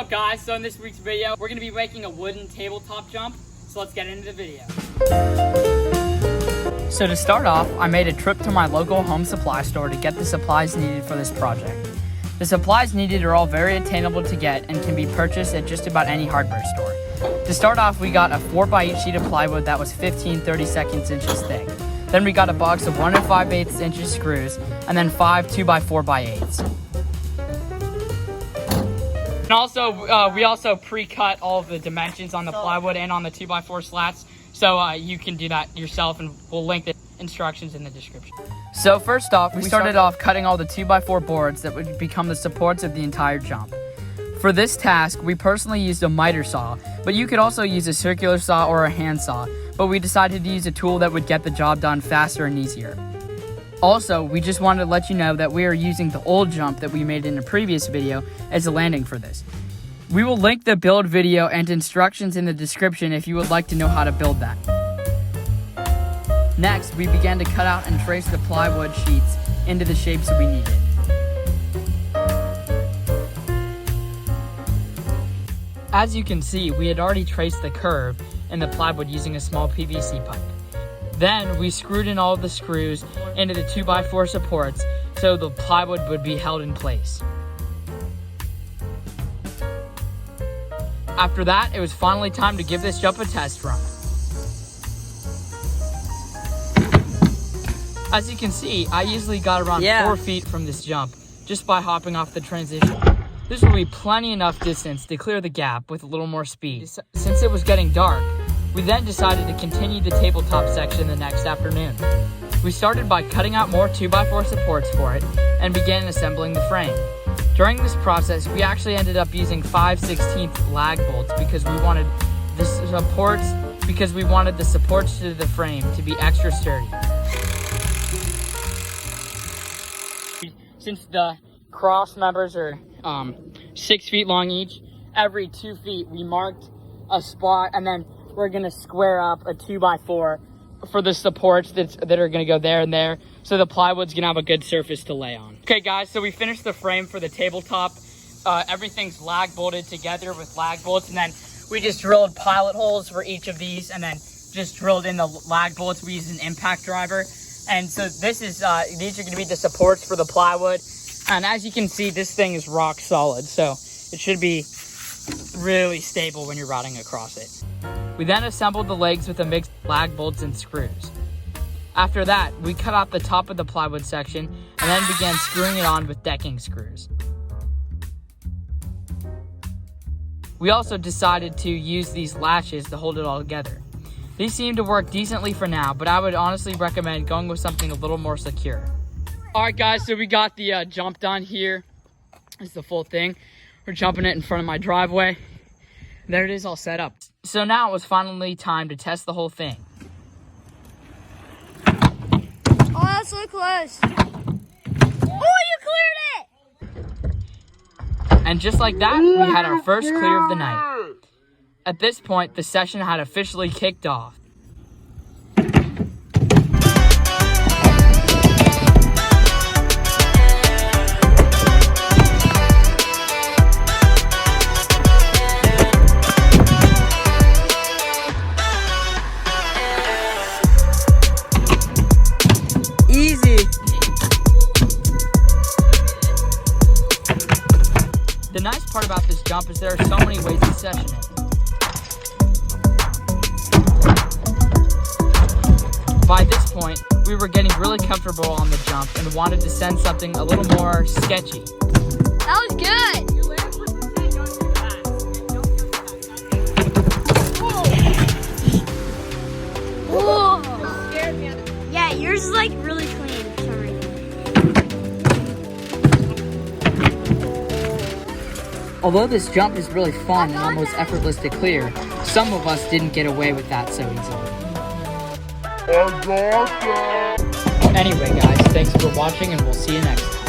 What's up guys, so in this week's video, we're going to be making a wooden tabletop jump, so let's get into the video. So to start off, I made a trip to my local home supply store to get the supplies needed for this project. The supplies needed are all very attainable to get and can be purchased at just about any hardware store. To start off, we got a 4x8 sheet of plywood that was 15/32 inches thick. Then we got a box of 1 5/8 inches screws, and then 5 2x4x8s. And also, we also pre-cut all of the dimensions on the plywood and on the 2x4 slats, so you can do that yourself, and we'll link the instructions in the description. So first off, we started off cutting all the 2x4 boards that would become the supports of the entire jump. For this task, we personally used a miter saw, but you could also use a circular saw or a hand saw, but we decided to use a tool that would get the job done faster and easier. Also, we just wanted to let you know that we are using the old jump that we made in a previous video as a landing for this. We will link the build video and instructions in the description if you would like to know how to build that. Next, we began to cut out and trace the plywood sheets into the shapes we needed. As you can see, we had already traced the curve in the plywood using a small PVC pipe. Then we screwed in all of the screws into the 2x4 supports so the plywood would be held in place. After that, it was finally time to give this jump a test run. As you can see, I easily got around 4 feet from this jump just by hopping off the transition. This will be plenty enough distance to clear the gap with a little more speed. Since it was getting dark, we then decided to continue the tabletop section the next afternoon. We started by cutting out more 2x4 supports for it and began assembling the frame. During this process, we actually ended up using 5/16 lag bolts because we wanted the supports to the frame to be extra sturdy. Since the cross members are 6 feet long each, every 2 feet we marked a spot, and then we're gonna square up a 2x4 for the supports that are gonna go there and there, so the plywood's gonna have a good surface to lay on. Okay guys, so we finished the frame for the tabletop. Everything's lag bolted together with lag bolts, and then we just drilled pilot holes for each of these, and then just drilled in the lag bolts. We used an impact driver, and so this is these are gonna be the supports for the plywood. And as you can see, this thing is rock solid, so it should be really stable when you're riding across it. We then assembled the legs with a mix of lag bolts and screws. After that, we cut out the top of the plywood section and then began screwing it on with decking screws. We also decided to use these latches to hold it all together. These seem to work decently for now, but I would honestly recommend going with something a little more secure. Alright guys, so we got the jump done here. It's the full thing. We're jumping it in front of my driveway. There it is, all set up. So now it was finally time to test the whole thing. Oh, that's so close. Oh, you cleared it! And just like that, we had our first clear of the night. At this point, the session had officially kicked off. The nice part about this jump is there are so many ways to session it. By this point, we were getting really comfortable on the jump and wanted to send something a little more sketchy. That was good. Whoa. Yeah, yours is like really clean for some reason. Although this jump is really fun and almost effortless to clear, some of us didn't get away with that so easily. Anyway guys, thanks for watching and we'll see you next time.